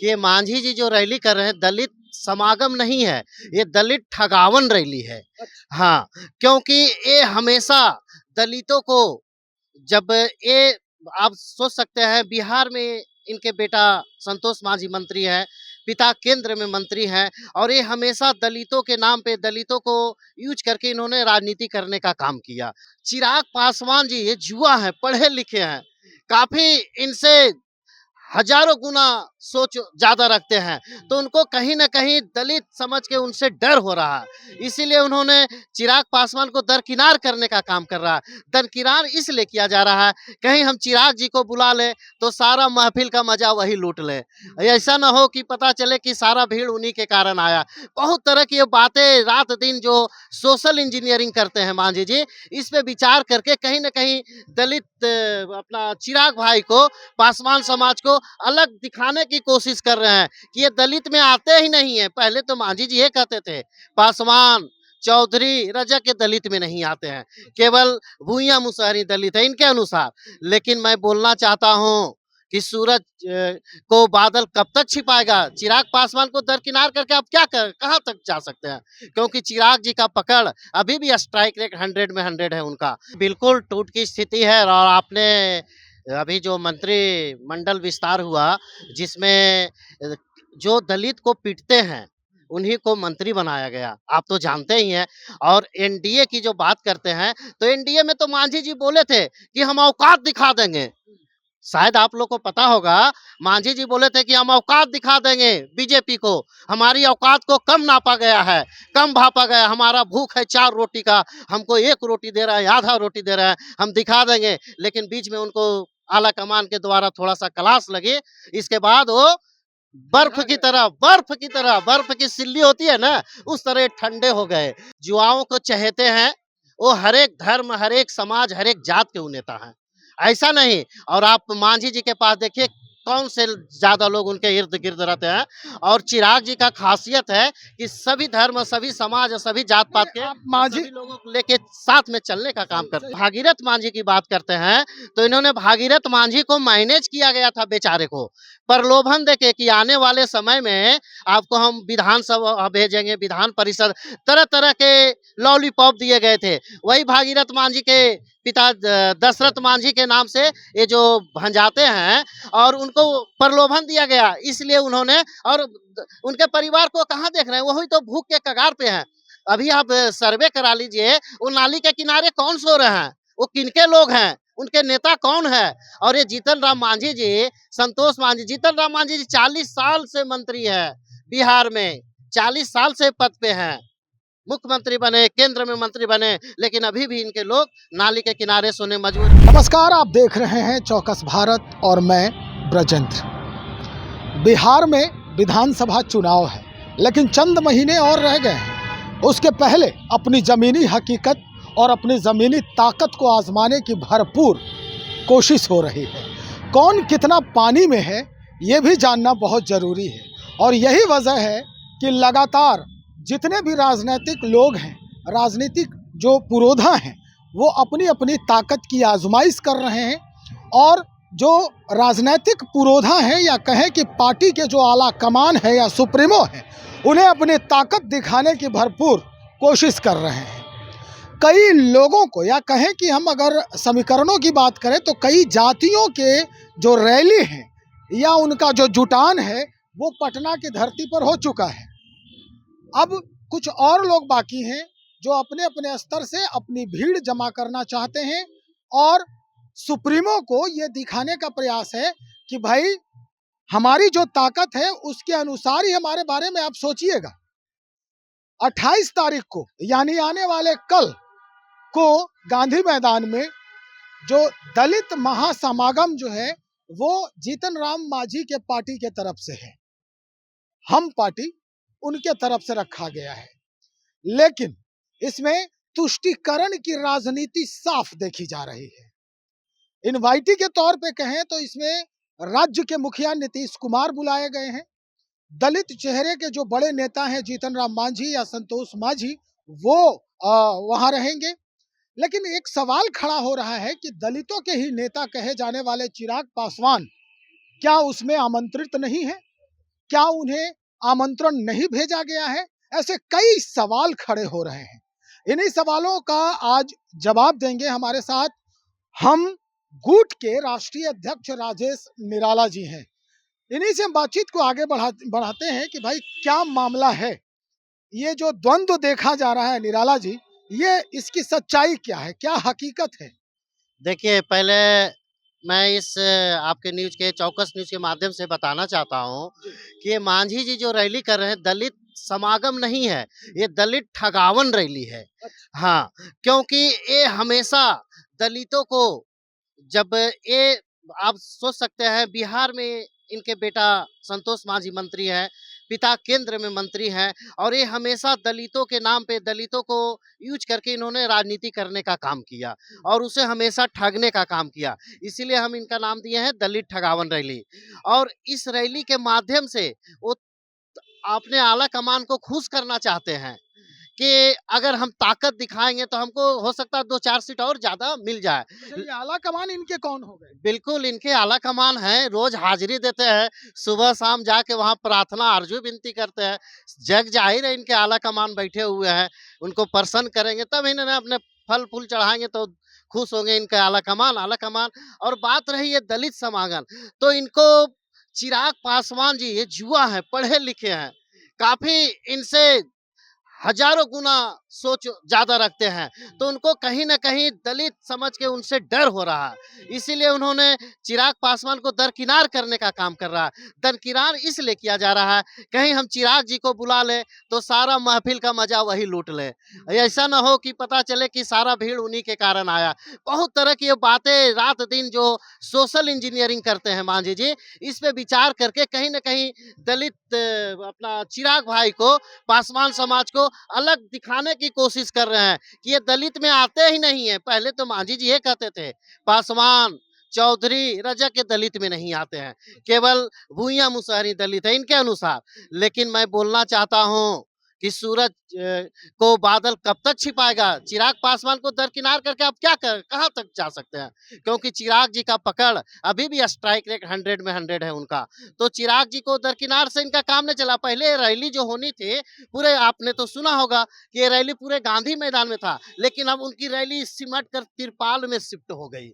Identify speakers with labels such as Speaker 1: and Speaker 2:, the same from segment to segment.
Speaker 1: ये मांझी जी जो रैली कर रहे हैं, दलित समागम नहीं है, ये दलित ठगावन रैली है। हाँ, क्योंकि ये हमेशा दलितों को जब ये आप सोच सकते हैं बिहार में इनके बेटा संतोष मांझी मंत्री हैं, पिता केंद्र में मंत्री हैं और ये हमेशा दलितों के नाम पे दलितों को यूज़ करके इन्होंने राजनीति करने का काम किया। चिराग पासवान जी ये जुआ हैं, पढ़े लिखे हैं, काफ़ी इनसे हजारों गुना सोच ज़्यादा रखते हैं, तो उनको कहीं न कहीं दलित समझ के उनसे डर हो रहा है। इसीलिए उन्होंने चिराग पासवान को दरकिनार करने का काम कर रहा है। दरकिनार इसलिए किया जा रहा है, कहीं हम चिराग जी को बुला लें, तो सारा महफ़िल का मज़ा वही लूट लें। ऐसा ना हो कि पता चले कि सारा भीड़ उन्हीं के कारण आया। बहुत तरह की ये बातें रात-दिन जो सोशल इंजीनियरिंग करते हैं मांझी जी, इस पे विचार करके कहीं न कहीं दलित अपना चिराग भाई को, पासवान समाज को अलग दिखाने की कोशिश कर रहे हैं कि ये दलित में आते ही नहीं है। पहले तो मांझी जी ये कहते थे, पासवान, चौधरी, रजक ये दलित में नहीं आते हैं, केवल भूइयाँ मुसहरी दलित है इनके अनुसार। लेकिन मैं बोलना चाहता हूँ कि सूरज को बादल कब तक छिपाएगा? चिराग पासवान को दरकिनार करके आप क्या कर कहाँ तक जा सकते हैं? क्योंकि चिराग जी का पकड़ अभी भी स्ट्राइक रेट 100 में 100 है उनका। बिल्कुल टूट की स्थिति है और आपने अभी जो मंत्रिमंडल विस्तार हुआ, जिसमें जो दलित को पीटते हैं, उन्हीं को मंत्री बनाया गया। आप तो जानते ही हैं और एनडीए की जो बात करते हैं, तो एनडीए में तो मांझी जी बोले थे कि हम औकात दिखा देंगे। शायद आप लोग को पता होगा, मांझी जी बोले थे कि हम औकात दिखा देंगे बीजेपी को, हमारी औकात को कम नापा गया है, कम भापा गया, हमारा भूख है 4 रोटी का, हमको 1 रोटी दे रहा है, आधा रोटी दे रहा है, हम दिखा देंगे। लेकिन बीच में उनको आला कमान के द्वारा थोड़ा-सा क्लास लगी, इसके बाद वो बर्फ की सिल्ली होती है ना, उस तरह ठंडे हो गए। युवाओं को चहेते हैं, वो हर एक धर्म, हर एक समाज, हर एक जात के वो नेता हैं। ऐसा नहीं और आप मांझी जी के पास देखिए कौन से ज़्यादा लोग उनके इर्द-गिर्द रहते हैं और चिराग जी का ख़ासियत है कि सभी धर्म, सभी समाज और सभी जात-पात के
Speaker 2: आप मांझी
Speaker 1: सभी लोगों को लेके साथ में चलने का काम करते हैं। भागीरथ मांझी की बात करते हैं, तो इन्होंने भागीरथ मांझी को मैनेज किया गया था बेचारे को, प्रलोभन देके कि आने वाले समय में आपको हम विधानसभा भेजेंगे, विधान परिषद, तरह-तरह के लॉलीपॉप दिए गए थे। वही भागीरथ मांझी के पिता दशरथ मांझी के नाम से ये जो भंजाते हैं और उनको प्रलोभन दिया गया इसलिए उन्होंने और उनके परिवार को कहाँ देख रहे हैं, वही तो भूख के कगार पे हैं। अभी आप सर्वे करा लीजिए, वो नाली के किनारे कौन सो रहे हैं, वो किनके लोग हैं, उनके नेता कौन है? और ये जीतन राम मांझी जी, संतोष मांझी, जीतन राम मांझी जी 40 साल से मंत्री है बिहार में, 40 साल से पद पे हैं। मुख्यमंत्री बने, केंद्र में मंत्री बने, लेकिन अभी भी इनके लोग नाली के किनारे सोने मजबूर।
Speaker 2: नमस्कार, आप देख रहे हैं चौकस भारत और मैं ब्रजेंद्र। बिहार में विधानसभा चुनाव है, लेकिन चंद महीने और रह गए हैं। उसके पहले अपनी ज़मीनी हकीकत और अपनी ज़मीनी ताकत को आजमाने की भरपूर कोशिश हो रही है। कौन कितना पानी में है, ये भी जानना बहुत ज़रूरी है और यही वजह है कि लगातार जितने भी राजनीतिक लोग हैं, राजनीतिक जो पुरोधा हैं, वो अपनी अपनी ताकत की आजमाइश कर रहे हैं और जो राजनीतिक पुरोधा हैं या कहें कि पार्टी के जो आला कमान है या सुप्रीमो हैं, उन्हें अपनी ताकत दिखाने की भरपूर कोशिश कर रहे हैं। कई लोगों को या कहें कि हम अगर समीकरणों की बात करें तो कई जातियों के जो रैली हैं या उनका जो जुटान है वो पटना की धरती पर हो चुका है। अब कुछ और लोग बाकी हैं जो अपने अपने स्तर से अपनी भीड़ जमा करना चाहते हैं और सुप्रीमो को ये दिखाने का प्रयास है कि भाई हमारी जो ताकत है उसके अनुसार ही हमारे बारे में आप सोचिएगा। 28 तारीख को यानी आने वाले कल को गांधी मैदान में जो दलित महासमागम जो है वो जीतन राम मांझी के पार्टी के तरफ से है, हम पार्टी उनके तरफ से रखा गया है। लेकिन इसमें तुष्टीकरण की राजनीति साफ देखी जा रही है। इनवाइटी के तौर पे कहें तो इसमें राज्य के मुखिया नीतीश कुमार बुलाए गए हैं। दलित चेहरे के जो बड़े नेता हैं जीतन राम मांझी या संतोष मांझी वो वहां रहेंगे। लेकिन एक सवाल खड़ा हो रहा है कि दलितों के ही नेता कहे जाने वाले चिराग पासवान क्या उसमें आमंत्रित नहीं है? क्या उन्हें आमंत्रण नहीं भेजा गया है? ऐसे कई सवाल खड़े हो रहे हैं। इन्हीं सवालों का आज जवाब देंगे हमारे साथ हम गुट के राष्ट्रीय अध्यक्ष राजेश निराला जी हैं। इन्हीं से हम बातचीत को आगे बढ़ाते हैं कि भाई क्या मामला है? ये जो द्वंद्व देखा जा रहा है निराला जी, ये इसकी सच्चाई क्या है? क्या हकीकत है?
Speaker 1: देखिए, पहले मैं इस आपके न्यूज़ के चौकस न्यूज़ के माध्यम से बताना चाहता हूँ कि ये मांझी जी जो रैली कर रहे हैं, दलित समागम नहीं है, ये दलित ठगावन रैली है। हाँ, क्योंकि ये हमेशा दलितों को जब ये आप सोच सकते हैं बिहार में इनके बेटा संतोष मांझी मंत्री हैं, पिता केंद्र में मंत्री हैं और ये हमेशा दलितों के नाम पे दलितों को यूज़ करके इन्होंने राजनीति करने का काम किया और उसे हमेशा ठगने का काम किया। इसीलिए हम इनका नाम दिए हैं दलित ठगावन रैली और इस रैली के माध्यम से वो अपने आला कमान को खुश करना चाहते हैं कि अगर हम ताकत दिखाएँगे तो हमको हो सकता है 2-4 सीट और ज़्यादा मिल जाए।
Speaker 2: अच्छा, ये आला कमान इनके कौन हो गए?
Speaker 1: बिल्कुल, इनके आला कमान हैं, रोज़ हाज़िरी देते हैं, सुबह-शाम जाके वहाँ प्रार्थना अर्ज़ू विनती करते हैं। जग ज़ाहिर है इनके आला कमान बैठे हुए हैं, उनको प्रसन्न करेंगे तब इन्होंने अपने फल-फूल चढ़ाएँगे तो खुश होंगे इनके आला कमान। और बात रही है दलित समागम, तो इनको चिराग पासवान जी ये जुआ हैं, पढ़े-लिखे हैं, काफ़ी इनसे हज़ारों गुना सोच ज़्यादा रखते हैं, तो उनको कहीं न कहीं दलित समझ के उनसे डर हो रहा है। इसीलिए उन्होंने चिराग पासवान को दरकिनार करने का काम कर रहा है। दरकिनार इसलिए किया जा रहा है, कहीं हम चिराग जी को बुला लें, तो सारा महफ़िल का मज़ा वही लूट लें। ऐसा ना हो कि पता चले कि सारा भीड़ उन्हीं के कारण आया। बहुत तरह की ये बातें रात-दिन जो सोशल इंजीनियरिंग करते हैं मांझी जी, इस पे विचार करके कहीं न कहीं दलित अपना चिराग भाई को, पासवान समाज को अलग दिखाने की कोशिश कर रहे हैं कि ये दलित में आते ही नहीं है। पहले तो मांझी जी ये कहते थे, पासवान, चौधरी, रजक ये दलित में नहीं आते हैं, केवल भूइयाँ मुसहरी दलित है इनके अनुसार। लेकिन मैं बोलना चाहता हूँ कि सूरज को बादल कब तक छिपाएगा? चिराग पासवान को दरकिनार करके आप क्या कर कहाँ तक जा सकते हैं? क्योंकि चिराग जी का पकड़ अभी भी स्ट्राइक रेट 100 में 100 है उनका। तो चिराग जी को दरकिनार से इनका काम नहीं चला। पहले रैली जो होनी थी, पूरे आपने तो सुना होगा कि ये रैली पूरे गांधी मैदान में था, लेकिन अब उनकी रैली सिमट कर तिरपाल में शिफ्ट हो गई।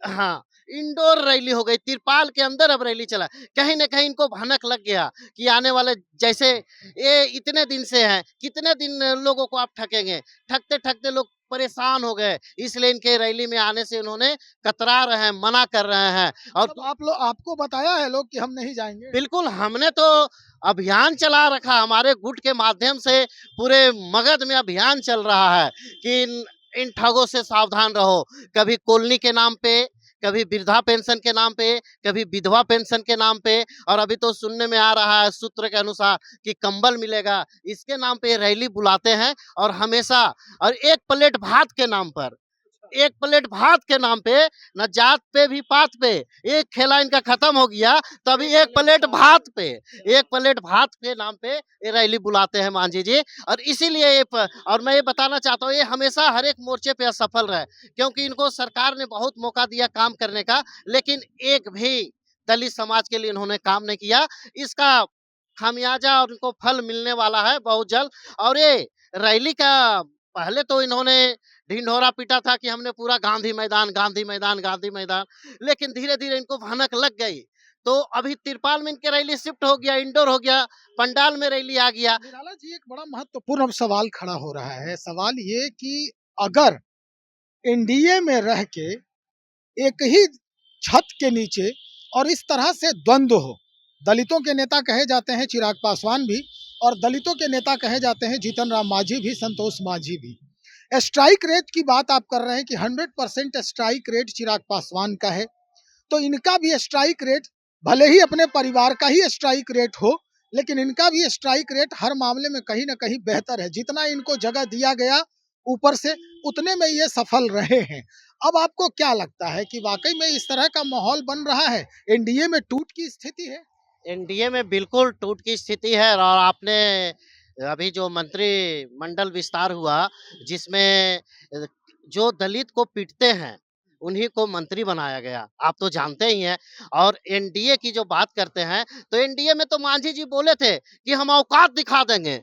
Speaker 1: हाँ, इंडोर रैली हो गई, तिरपाल के अंदर अब रैली चला। कहीं न कहीं इनको भनक लग गया कि आने वाले जैसे ये इतने दिन से हैं, कितने दिन लोगों को आप ठगेंगे? ठगते-ठगते लोग परेशान हो गए, इसलिए इनके रैली में आने से उन्होंने कतरा रहे हैं, मना कर रहे हैं और
Speaker 2: मतलब आप लोग आपको बताया है लोग कि हम नहीं जाएँगे?
Speaker 1: बिल्कुल, हमने तो अभियान चला रखा, हमारे गुट के माध्यम से पूरे मगध में अभियान चल रहा है कि इन इन ठगों से सावधान रहो। कभी कॉलोनी के नाम पे, कभी वृद्धा पेंशन के नाम पे, कभी विधवा पेंशन के नाम पे और अभी तो सुनने में आ रहा है सूत्र के अनुसार कि कंबल मिलेगा, इसके नाम पे रैली बुलाते हैं और हमेशा और एक प्लेट भात के नाम पर एक प्लेट भात के नाम पे न जात पे भी पात पे एक खेला इनका खत्म हो गया तो अभी एक प्लेट भात के नाम पे ये रैली बुलाते हैं मांझी जी और इसीलिए और मैं ये बताना चाहता हूँ ये हमेशा हर एक मोर्चे पे असफल रहे क्योंकि इनको सरकार ने बहुत मौका दिया काम करने का लेकिन एक भी दलित समाज के लिए इन्होंने काम नहीं किया इसका खामियाजा और इनको फल मिलने वाला है बहुत जल्द और ये रैली का पहले तो इन्होंने ढिंढोरा पीटा था कि हमने पूरा गांधी मैदान गांधी मैदान गांधी मैदान लेकिन धीरे धीरे इनको भनक लग गई तो अभी तिरपाल में इनके रैली शिफ्ट हो गया इंडोर हो गया पंडाल में रैली आ गया।
Speaker 2: निराला जी एक बड़ा महत्वपूर्ण अब सवाल खड़ा हो रहा है। सवाल ये कि अगर एनडीए में रह के एक ही छत के नीचे और इस तरह से द्वंद्व हो, दलितों के नेता कहे जाते हैं चिराग पासवान भी और दलितों के नेता कहे जाते हैं जीतन राम मांझी भी, संतोष मांझी भी। स्ट्राइक रेट की बात आप कर रहे हैं कि 100% स्ट्राइक रेट चिराग पासवान का है, तो इनका भी स्ट्राइक रेट भले ही अपने परिवार का ही स्ट्राइक रेट हो, लेकिन इनका भी स्ट्राइक रेट हर मामले में कहीं न कहीं बेहतर है। जितना इनको जगह दिया गया ऊपर से, उतने में ये सफल रहे हैं। अब आपको क्या लगता है कि वाक़ई में इस तरह का माहौल बन रहा है? एनडीए में टूट की स्थिति है?
Speaker 1: एनडीए में बिल्कुल टूट की स्थिति है और आपने अभी जो मंत्रिमंडल विस्तार हुआ जिसमें जो दलित को पीटते हैं उन्हीं को मंत्री बनाया गया। आप तो जानते ही हैं। और एनडीए की जो बात करते हैं, तो एनडीए में तो मांझी जी बोले थे कि हम औकात दिखा देंगे।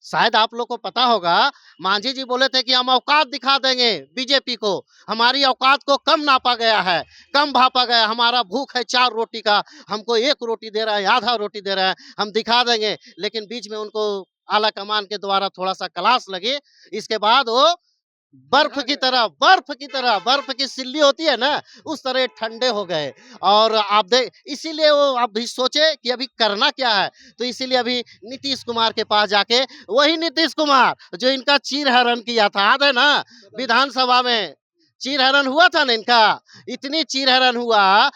Speaker 1: शायद आप लोग को पता होगा, मांझी जी बोले थे कि हम औकात दिखा देंगे बीजेपी को, हमारी औकात को कम नापा गया है, कम भापा गया, हमारा भूख है 4 रोटी का, हमको 1 रोटी दे रहा है, आधा रोटी दे रहा है, हम दिखा देंगे। लेकिन बीच में उनको आला कमान के द्वारा थोड़ा-सा क्लास लगी, इसके बाद वो बर्फ की सिल्ली होती है ना, उस तरह ठंडे हो गए। और आप इसीलिए वो आप भी सोचे कि अभी करना क्या है, तो इसीलिए अभी नीतीश कुमार के पास जाके, वही नीतीश कुमार जो इनका चीरहरण किया था, याद है ना? विधानसभा में चीरहरण हुआ था ना इनका, इतनी चीरहरण हुआ।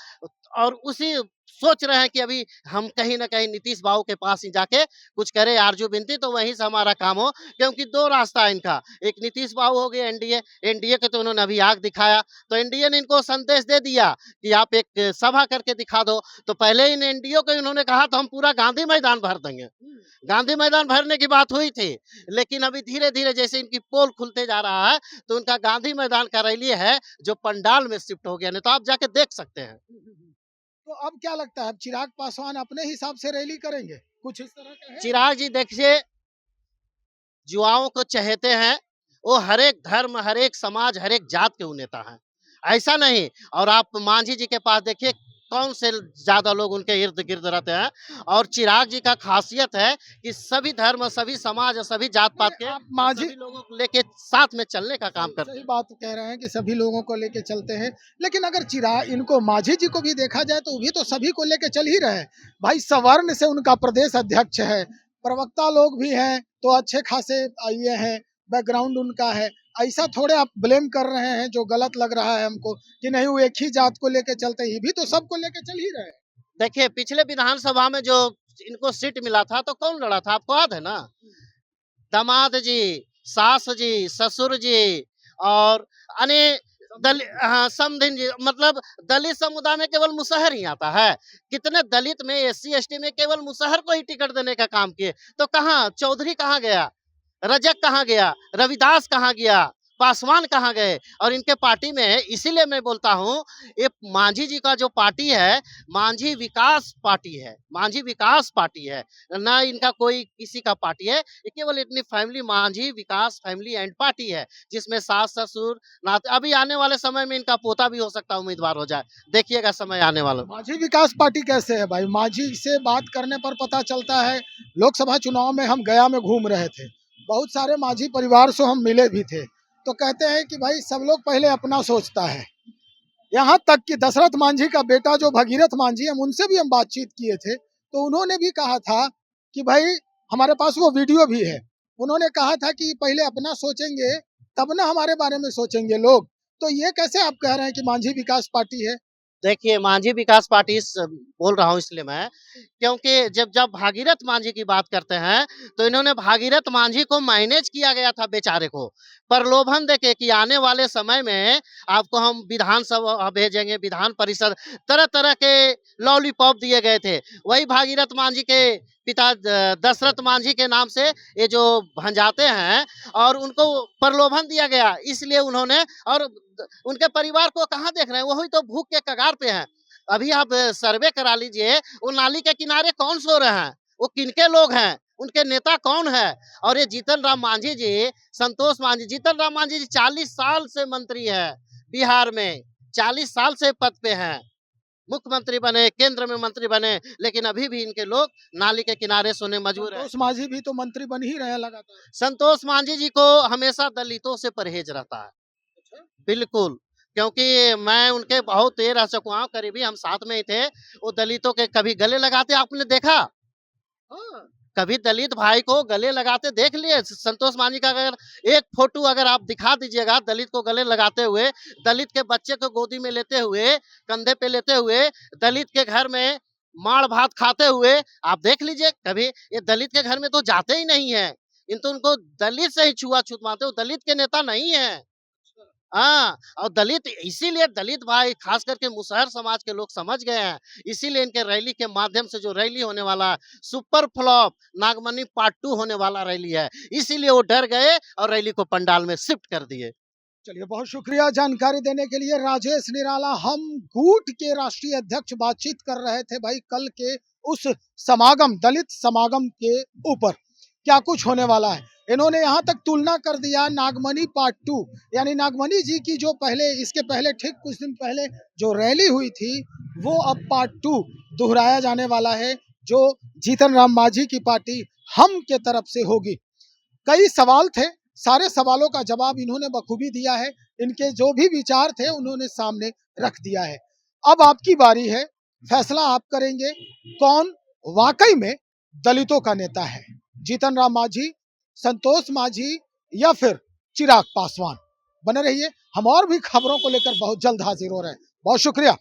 Speaker 1: और उसी सोच रहे हैं कि अभी हम कहीं न कहीं नीतीश बाबू के पास ही जाके कुछ करें आरजू विनती, तो वहीं से हमारा काम हो। क्योंकि 2 रास्ता है इनका, एक नीतीश बाबू हो गए एनडीए, एनडीए के तो उन्होंने अभी आग दिखाया, तो एनडीए ने इनको संदेश दे दिया कि आप एक सभा करके दिखा दो। तो पहले इन एनडीए को इन्होंने कहा तो हम पूरा गांधी मैदान भर देंगे। गांधी मैदान भरने की बात हुई थी, लेकिन अभी धीरे-धीरे जैसे इनकी पोल खुलते जा रहा है, तो उनका गांधी मैदान का रैली है जो पंडाल में शिफ्ट हो गया, नहीं तो आप जाके देख सकते हैं।
Speaker 2: तो अब क्या लगता है, अब चिराग पासवान अपने हिसाब से रैली करेंगे? कुछ इस तरह का है?
Speaker 1: चिराग जी देखिए, युवाओं को चहेते हैं, वो हर एक धर्म, हर एक समाज, हर एक जात के वो नेता हैं। ऐसा नहीं। और आप मांझी जी के पास देखिए, कौन से ज़्यादा लोग उनके इर्द-गिर्द रहते हैं। और चिराग जी का ख़ासियत है कि सभी धर्म, सभी समाज और सभी जात-पात के
Speaker 2: आप मांझी
Speaker 1: सभी लोगों को लेके साथ में चलने का काम करते
Speaker 2: सही
Speaker 1: हैं।
Speaker 2: बात कह रहे हैं कि सभी लोगों को लेके चलते हैं, लेकिन अगर चिराग इनको मांझी जी को भी देखा जाए तो वो भी तो सभी को लेके चल ही रहे हैं। भाई सवर्ण से उनका प्रदेश अध्यक्ष है, प्रवक्ता लोग भी हैं तो अच्छे खासे ये हैं, बैकग्राउंड उनका है। ऐसा थोड़े आप ब्लेम कर रहे हैं जो गलत लग रहा है हमको कि नहीं वो एक ही जात को लेके चलते हैं, ये भी तो सबको लेके चल ही रहे हैं।
Speaker 1: देखिए, पिछले विधानसभा में जो इनको सीट मिला था, तो कौन लड़ा था, आपको याद है ना? दामाद जी, सास जी, ससुर जी और अने हाँ, समधिन जी, मतलब दलित समुदाय में केवल मुसहर ही आता है। कितने दलित में, एससी, एसटी में केवल मुसहर को ही टिकट देने का काम किए। तो कहाँ चौधरी कहाँ गया? रजक कहाँ गया? रविदास कहाँ गया? पासवान कहाँ गए? और इनके पार्टी में इसीलिए मैं बोलता हूँ, ये मांझी जी का जो पार्टी है, मांझी विकास पार्टी है, मांझी विकास पार्टी है, ना इनका कोई किसी का पार्टी है। ये केवल इतनी family Manjhi Vikas family and party है, जिसमें सास-ससुर, नाते अभी आने वाले समय में इनका पोता भी हो सकता है उम्मीदवार हो जाए। देखिएगा समय आने वाला।
Speaker 2: मांझी विकास पार्टी कैसे है भाई? मांझी से बात करने पर पता चलता है, लोकसभा चुनाव में हम गया में घूम रहे थे, बहुत सारे मांझी परिवार से हम मिले भी थे, तो कहते हैं कि भाई सब लोग पहले अपना सोचता है। यहाँ तक कि दशरथ मांझी का बेटा जो भगीरथ मांझी, हम उनसे भी हम बातचीत किए थे, तो उन्होंने भी कहा था कि भाई हमारे पास वो वीडियो भी है, उन्होंने कहा था कि पहले अपना सोचेंगे तब ना हमारे बारे में सोचेंगे लोग। तो ये कैसे आप कह रहे हैं कि मांझी विकास पार्टी है?
Speaker 1: देखिए, मांझी विकास पार्टी बोल रहा हूँ इसलिए मैं, क्योंकि जब जब भागीरथ मांझी की बात करते हैं, तो इन्होंने भागीरथ मांझी को मैनेज किया गया था बेचारे को, प्रलोभन देके कि आने वाले समय में आपको हम विधानसभा भेजेंगे, विधान परिषद, तरह-तरह के लॉलीपॉप दिए गए थे। वही भागीरथ मांझी के पिता दशरथ मांझी के नाम से ये जो भंजाते हैं, और उनको प्रलोभन दिया गया, इसलिए उन्होंने, और उनके परिवार को कहाँ देख रहे हैं, वही तो भूख के कगार पे हैं। अभी आप सर्वे करा लीजिए, वो नाली के किनारे कौन सो रहे हैं, वो किनके लोग हैं, उनके नेता कौन है। और ये जीतन राम मांझी जी, संतोष मांझी, जीतन राम मांझी जी 40 साल से मंत्री है बिहार में, 40 साल से पद पे हैं, मुख्यमंत्री बने, केंद्र में मंत्री बने, लेकिन अभी भी इनके लोग नाली के किनारे सोने मजबूर हैं।
Speaker 2: संतोष मांझी भी तो मंत्री बन ही रहे हैं लगातार।
Speaker 1: संतोष मांझी जी को हमेशा दलितों से परहेज रहता है। बिल्कुल, क्योंकि मैं उनके बहुत देर रह चुका हूँ, करीबी हम साथ में ही थे। वो दलितों के कभी गले लगाते आपने देखा? हाँ, कभी दलित भाई को गले लगाते देख लिए? संतोष मांझी का अगर एक फ़ोटो अगर आप दिखा दीजिएगा दलित को गले लगाते हुए, दलित के बच्चे को गोदी में लेते हुए, कंधे पे लेते हुए, दलित के घर में माड़-भात खाते हुए, आप देख लीजिए कभी। ये दलित के घर में तो जाते ही नहीं हैं। इन तो उनको दलित से ही छुआ-छूत मानते हैं, वो दलित के नेता नहीं हैं। हाँ, और दलित, इसीलिए दलित भाई खास करके मुसहर समाज के लोग समझ गए हैं। इसीलिए इनके रैली के माध्यम से जो रैली होने वाला है, सुपर फ्लॉप नागमणि पार्ट 2 होने वाला रैली है। इसीलिए वो डर गए और रैली को पंडाल में शिफ्ट कर दिए।
Speaker 2: चलिए, बहुत शुक्रिया जानकारी देने के लिए राजेश निराला। हम गूट के राष्ट्रीय अध्यक्ष बातचीत कर रहे थे भाई कल के उस समागम, दलित समागम के ऊपर क्या कुछ होने वाला है। इन्होंने यहाँ तक तुलना कर दिया नागमणि पार्ट 2, यानी नागमणि जी की जो पहले, इसके पहले ठीक कुछ दिन पहले जो रैली हुई थी, वो अब पार्ट 2 दोहराया जाने वाला है, जो जीतन राम मांझी की पार्टी हम के तरफ से होगी। कई सवाल थे, सारे सवालों का जवाब इन्होंने बखूबी दिया है। इनके जो भी विचार थे उन्होंने सामने रख दिया है। अब आपकी बारी है, फैसला आप करेंगे कौन वाकई में दलितों का नेता है, जीतन राम मांझी, संतोष मांझी या फिर चिराग पासवान। बने रहिए, हम और भी खबरों को लेकर बहुत जल्द हाजिर हो रहे हैं। बहुत शुक्रिया।